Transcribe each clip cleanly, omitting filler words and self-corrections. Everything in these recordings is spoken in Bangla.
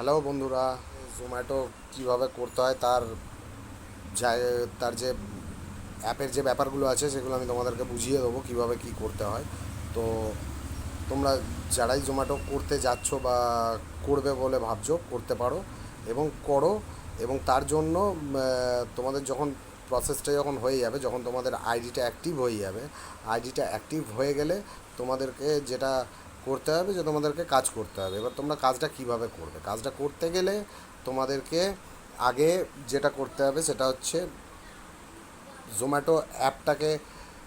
হ্যালো বন্ধুরা, জোম্যাটো কীভাবে করতে হয় তার যে অ্যাপের যে ব্যাপারগুলো আছে সেগুলো আমি তোমাদেরকে বুঝিয়ে দেবো কীভাবে কী করতে হয়। তো তোমরা যারাই জোম্যাটো করতে যাচ্ছ বা করবে বলে ভাবছো, করতে পারো এবং করো। এবং তার জন্য তোমাদের যখন প্রসেসটা যখন হয়ে যাবে, যখন তোমাদের আইডিটা অ্যাক্টিভ হয়ে যাবে, আইডিটা অ্যাক্টিভ হয়ে গেলে তোমাদেরকে যেটা করতে হবে যে তোমাদেরকে কাজ করতে হবে। এবার তোমরা কাজটা কিভাবে করবে? কাজটা করতে গেলে তোমাদেরকে আগে যেটা করতে হবে সেটা হচ্ছে জোম্যাটো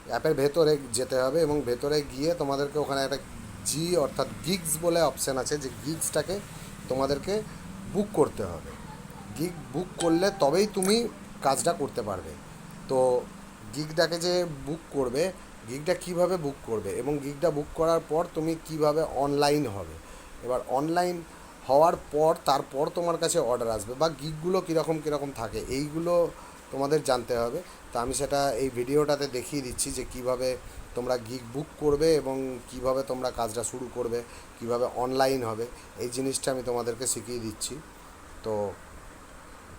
অ্যাপের ভেতরে যেতে হবে এবং ভেতরে গিয়ে তোমাদেরকে ওখানে একটা অর্থাৎ গিগস বলে অপশান আছে, যে গিগসটাকে তোমাদেরকে বুক করতে হবে। গিগ বুক করলে তবেই তুমি কাজটা করতে পারবে। তো গিগটাকে যে বুক করবে, গিগটা কিভাবে বুক করবে এবং গিগটা বুক করার পর তুমি কিভাবে অনলাইন হবে। এবার অনলাইন হওয়ার পর তারপর তোমার কাছে অর্ডার আসবে, বা গিগগুলো কীরকম কীরকম থাকে এইগুলো তোমাদের জানতে হবে। তো আমি সেটা এই ভিডিওটাতে দেখিয়ে দিচ্ছি যে কিভাবে তোমরা গিগ বুক করবে এবং কিভাবে তোমরা কাজটা শুরু করবে, কিভাবে অনলাইন হবে, এই জিনিসটা আমি তোমাদেরকে শিখিয়ে দিচ্ছি। তো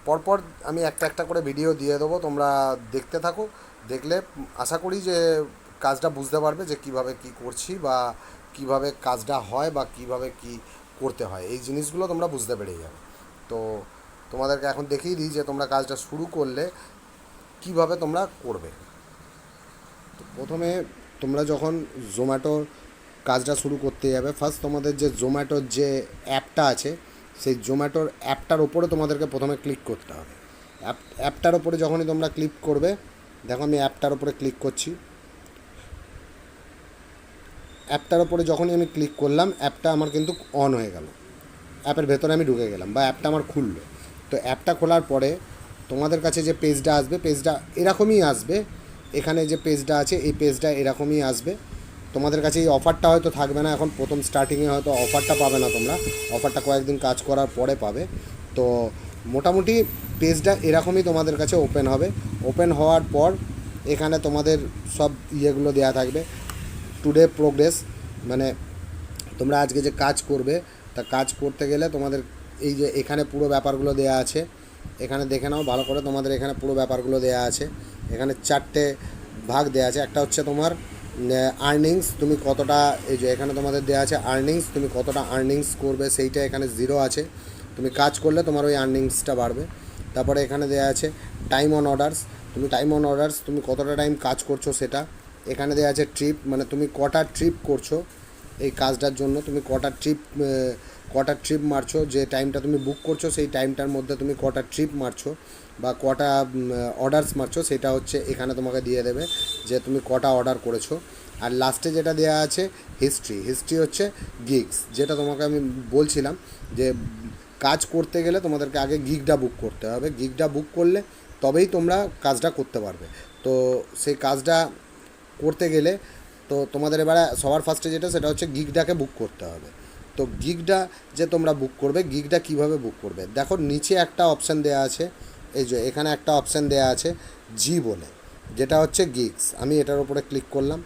পরপর আমি একটা একটা করে ভিডিও দিয়ে দেবো, তোমরা দেখতে থাকো। দেখলে আশা করি যে কাজটা বুঝতে পারবে যে কিভাবে কি করছি, বা কিভাবে কাজটা হয়, বা কিভাবে কি করতে হয়। এই জিনিসগুলো তোমরা বুঝতে পেরে যাবে। তো তোমাদেরকে এখন দেখিয়ে দিই যে তোমরা কাজটা শুরু করলে কিভাবে তোমরা করবে। তো প্রথমে তোমরা যখন জোম্যাটোর কাজটা শুরু করতে যাবে, ফার্স্ট তোমাদের যে জোম্যাটোর যে অ্যাপটা আছে, সেই জোম্যাটোর অ্যাপটার ওপরে তোমাদেরকে প্রথমে ক্লিক করতে হবে। অ্যাপটার ওপরে যখনই তোমরা ক্লিক করবে, দেখো আমি অ্যাপটার ওপরে ক্লিক করছি। অ্যাপটার ওপরে যখনই আমি ক্লিক করলাম, অ্যাপটা আমার কিন্তু অন হয়ে গেল, অ্যাপের ভেতরে আমি ঢুকে গেলাম, বা অ্যাপটা আমার খুললো। তো অ্যাপটা খোলার পরে তোমাদের কাছে যে পেজটা আসবে, পেজটা এরকমই আসবে। এখানে যে পেজটা আছে এই পেজটা এরকমই আসবে। তোমাদের কাছে এই অফারটা হয়তো থাকবে না, এখন প্রথম স্টার্টিংয়ে হয়তো অফারটা পাবে না তোমরা, অফারটা কয়েকদিন কাজ করার পরে পাবে। তো মোটামুটি পেজটা এরকমই তোমাদের কাছে ওপেন হবে। ওপেন হওয়ার পর এখানে তোমাদের সব ইয়েগুলো দেওয়া থাকবে, টুডে প্রোগ্রেস, মানে তোমরা আজকে যে কাজ করবে, তা কাজ করতে গেলে তোমাদের এই যে এখানে পুরো ব্যাপারগুলো দেওয়া আছে, এখানে দেখে নাও ভালো করে। তোমাদের এখানে পুরো ব্যাপারগুলো দেওয়া আছে। এখানে চারটে ভাগ দেওয়া আছে। একটা হচ্ছে তোমার আর্নিংস, তুমি কতটা, এই যে এখানে তোমাদের দেওয়া আছে আর্নিংস, তুমি কতটা আর্নিংস করবে সেইটা এখানে জিরো আছে। তুমি কাজ করলে তোমার ওই আর্নিংসটা বাড়বে। তারপরে এখানে দেওয়া আছে টাইম অন অর্ডার্স, তুমি কতটা টাইম কাজ করছো সেটা। এখানে দেওয়া আছে ট্রিপ, মানে তুমি কটা ট্রিপ করছো এই কাজটার জন্য, তুমি কটা ট্রিপ মারছো, যে টাইমটা তুমি বুক করছো সেই টাইমটার মধ্যে তুমি কটা ট্রিপ মারছো বা কটা অর্ডারস মারছো, সেটা হচ্ছে এখানে তোমাকে দিয়ে দেবে যে তুমি কটা অর্ডার করেছো। আর লাস্টে যেটা দেওয়া আছে হিস্ট্রি হচ্ছে গিগস, যেটা তোমাকে আমি বলছিলাম যে কাজ করতে গেলে তোমাদেরকে আগে গিগটা বুক করতে হবে। গিগটা বুক করলে তবেই তোমরা কাজটা করতে পারবে। তো সেই কাজটা করতে গেলে তো তোমাদের এবারে সবার ফার্স্টে যেটা, সেটা হচ্ছে গিগটাকে বুক করতে হবে। তো গিগটা যে তোমরা বুক করবে, গিগটা কিভাবে বুক করবে, দেখো নিচে একটা অপশান দেওয়া আছে, এই যে এখানে একটা অপশান দেওয়া আছে জি বলে, যেটা হচ্ছে গিগস। আমি এটার উপরে ক্লিক করলাম।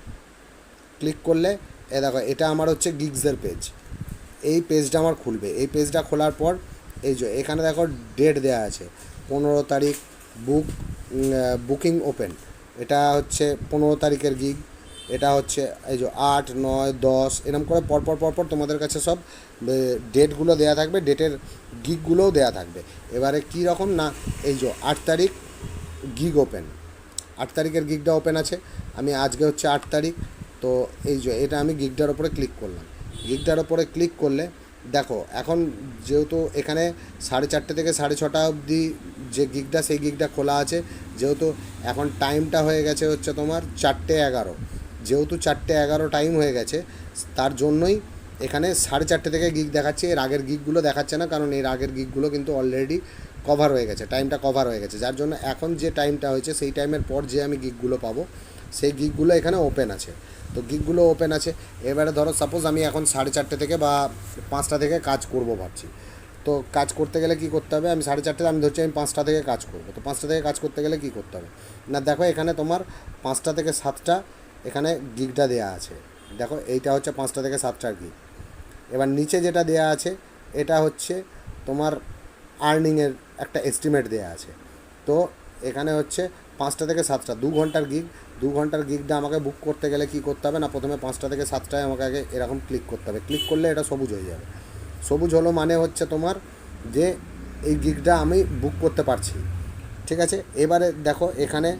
ক্লিক করলে দেখো এটা আমার হচ্ছে গিগসের পেজ। এই পেজটা আমার খুলবে। এই পেজটা খোলার পর এই যে এখানে দেখো ডেট দেওয়া আছে 15 তারিখ, বুকিং ওপেন, এটা হচ্ছে 15 তারিখের গিগ। এটা হচ্ছে এই যে 8, 9, 10 এরকম করে পরপর তোমাদের কাছে সব ডেটগুলো দেওয়া থাকবে, ডেটের গিগগুলোও দেওয়া থাকবে। এবারে কী রকম না, এই যে 8 তারিখ গিগ ওপেন, 8 তারিখের গিগটা ওপেন আছে। আমি আজকে হচ্ছে 8 তারিখ, তো এই যে এটা আমি গিগটার ওপরে ক্লিক করলাম। গিগটার ওপরে ক্লিক করলে দেখো এখন যেহেতু এখানে 4:30 থেকে 6:30 অবধি যে গিগটা, সেই গিগটা খোলা আছে। যেহেতু এখন টাইমটা হয়ে গেছে হচ্ছে তোমার 4:11, যেহেতু 4:11 টাইম হয়ে গেছে, তার জন্যই এখানে 4:30 থেকে গিগ দেখাচ্ছে। এর আগের গিগগুলো দেখাচ্ছে না, কারণ এর আগের গিগগুলো কিন্তু অলরেডি কভার হয়ে গেছে, টাইমটা কভার হয়ে গেছে। যার জন্য এখন যে টাইমটা হয়েছে সেই টাইমের পর যে আমি গিগগুলো পাবো, সেই গিগগুলো এখানে ওপেন আছে। তো গিগগুলো ওপেন আছে। এবারে ধরো সাপোজ আমি এখন 4:30 থেকে বা 5টা থেকে কাজ করব ভাবছি। তো কাজ করতে গেলে কী করতে হবে, আমি 4:30, আমি ধরছি আমি 5টা থেকে কাজ করবো। তো 5টা থেকে কাজ করতে গেলে কী করতে হবে না, দেখো এখানে তোমার 5টা থেকে 7টা এখানে গিগটা দেওয়া আছে। দেখো এইটা হচ্ছে 5টা থেকে 7টার গিগ। এবার নিচে যেটা দেওয়া আছে এটা হচ্ছে তোমার আর্নিংয়ের একটা এস্টিমেট দেওয়া আছে। তো এখানে হচ্ছে 5টা থেকে 7টা 2 ঘন্টার গিগটা আমাকে বুক করতে গেলে কী করতে হবে না, প্রথমে 5টা থেকে 7টায় আমাকে আগে এরকম ক্লিক করতে হবে। ক্লিক করলে এটা সবুজ হয়ে যাবে। সবুজ হলো মানে হচ্ছে তোমার যে এই গিগটা আমি বুক করতে পারছি। ঠিক আছে, এবারে দেখো এখানে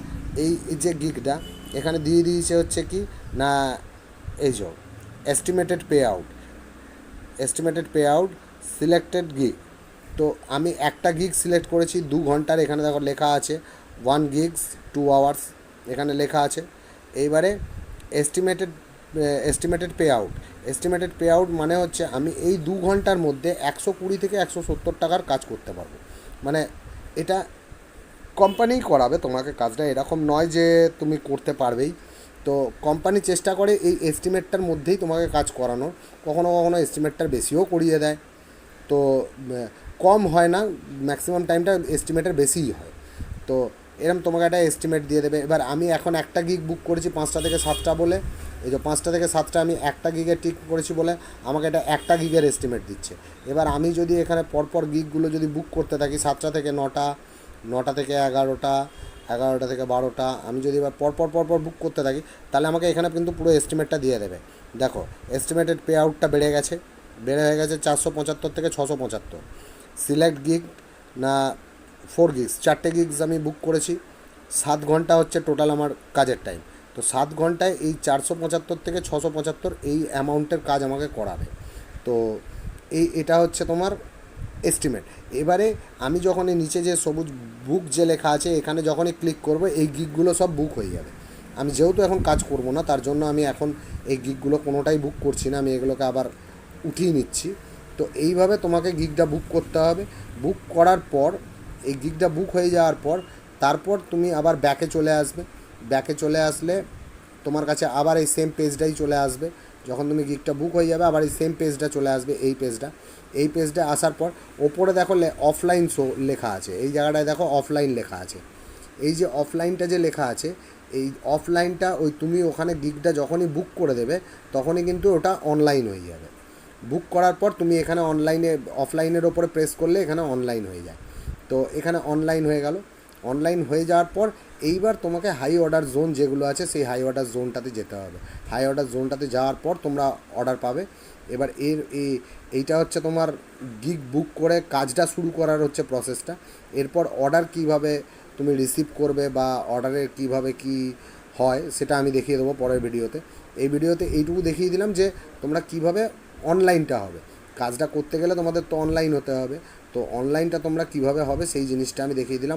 এই যে গিগটা এখানে দিয়ে দিয়েছে হচ্ছে কি না, এই যে estimated pay out selected gig. তো আমি একটা গিগ সিলেক্ট করেছি 2 ঘন্টার, এখানে দেখো লেখা আছে 1 gigs 2 hours, এখানে লেখা আছে। এইবারে এস্টিমেটেড এস্টিমেটেড পে আউট মানে হচ্ছে আমি এই 2 ঘন্টার মধ্যে 120 থেকে 170 টাকার কাজ করতে পারবো। মানে এটা কোম্পানিই করাবে তোমাকে কাজটা, এরকম নয় যে তুমি করতে পারবেই। তো কোম্পানি চেষ্টা করে এই এস্টিমেটটার মধ্যেই তোমাকে কাজ করানোর। কখনো কখনো এস্টিমেটটার বেশিও করিয়ে দেয়, তো কম হয় না, ম্যাক্সিমাম টাইমটা এস্টিমেটের বেশিই হয়। তো এরকম তোমাকে একটা এস্টিমেট দিয়ে দেবে। এবার আমি এখন একটা গিগ বুক করেছি 5টা থেকে 7টা বলে, এই যে 5টা থেকে 7টা আমি একটা গিগে টিক করেছি বলে আমাকে এটা একটা গিগের এস্টিমেট দিচ্ছে। এবার আমি যদি এখানে পরপর গিগগুলো যদি বুক করতে থাকি 7টা থেকে 9টা, 9টা থেকে 11টা, 11টা থেকে 12টা, আমি যদি এবার পরপর বুক করতে থাকি তাহলে আমাকে এখানে কিন্তু পুরো এস্টিমেটটা দিয়ে দেবে। দেখো এস্টিমেটেড পে আউটটা বেড়ে হয়ে গেছে 475 থেকে 675। সিলেক্ট গিগ না 4 gigs, 4টে গিগস আমি বুক করেছি। 7 ঘন্টা হচ্ছে টোটাল আমার কাজের টাইম। তো 7 ঘন্টায় এই 475 থেকে 675 এই অ্যামাউন্টের কাজ আমাকে করাবে। তো এটা হচ্ছে তোমার এস্টিমেট। এবারে আমি যখন এই নিচে যে সবুজ বুক যে লেখা আছে এখানে যখনই ক্লিক করব এই গিগগুলো সব বুক হয়ে যাবে। আমি যেহেতু এখন কাজ করব না তার জন্য আমি এখন এই গিগগুলো কোনোটাই বুক করছি না, আমি এগুলোকে আবার উঠিয়ে নিচ্ছি। তো এইভাবে তোমাকে গিগটা বুক করতে হবে। বুক করার পর এই গিগটা বুক হয়ে যাওয়ার পর তারপর তুমি আবার ব্যাকে চলে আসবে। ব্যাকে চলে আসলে তোমার কাছে আবার এই সেম পেজটাই চলে আসবে। যখন তুমি গিগটা বুক হয়ে যাবে আবার এই সেম পেজটা চলে আসবে, এই পেজটা আসার পর ওপরে দেখো অফলাইন শো লেখা আছে, এই জায়গাটায় দেখো অফলাইন লেখা আছে। এই যে অফলাইনটা যে লেখা আছে এই অফলাইনটা ওই তুমি ওখানে গিগটা যখনই বুক করে দেবে তখনই কিন্তু ওটা অনলাইন হয়ে যাবে। বুক করার পর তুমি এখানে অফলাইনের ওপরে প্রেস করলে এখানে অনলাইন হয়ে যায়। তো এখানে অনলাইন হয়ে গেল। অনলাইন হয়ে যাওয়ার পর এইবার তোমাকে হাই অর্ডার জোন যেগুলো আছে সেই হাই অর্ডার জোনটাতে যেতে হবে। হাই অর্ডার জোনটাতে যাওয়ার পর তোমরা অর্ডার পাবে। এবার এইটা হচ্ছে তোমার গিগ বুক করে কাজটা শুরু করার হচ্ছে প্রসেসটা। এরপর অর্ডার কিভাবে তুমি রিসিভ করবে বা অর্ডারের কিভাবে কি হয় সেটা আমি দেখিয়ে দেবো পরের ভিডিওতে। এই ভিডিওতে এইটুকু দেখিয়ে দিলাম যে তোমরা কিভাবে অনলাইনটা হবে। কাজটা করতে গেলে তোমাদের তো অনলাইন হতে হবে, তো অনলাইনটা তোমরা কিভাবে হবে সেই জিনিসটা আমি দেখিয়ে দিলাম।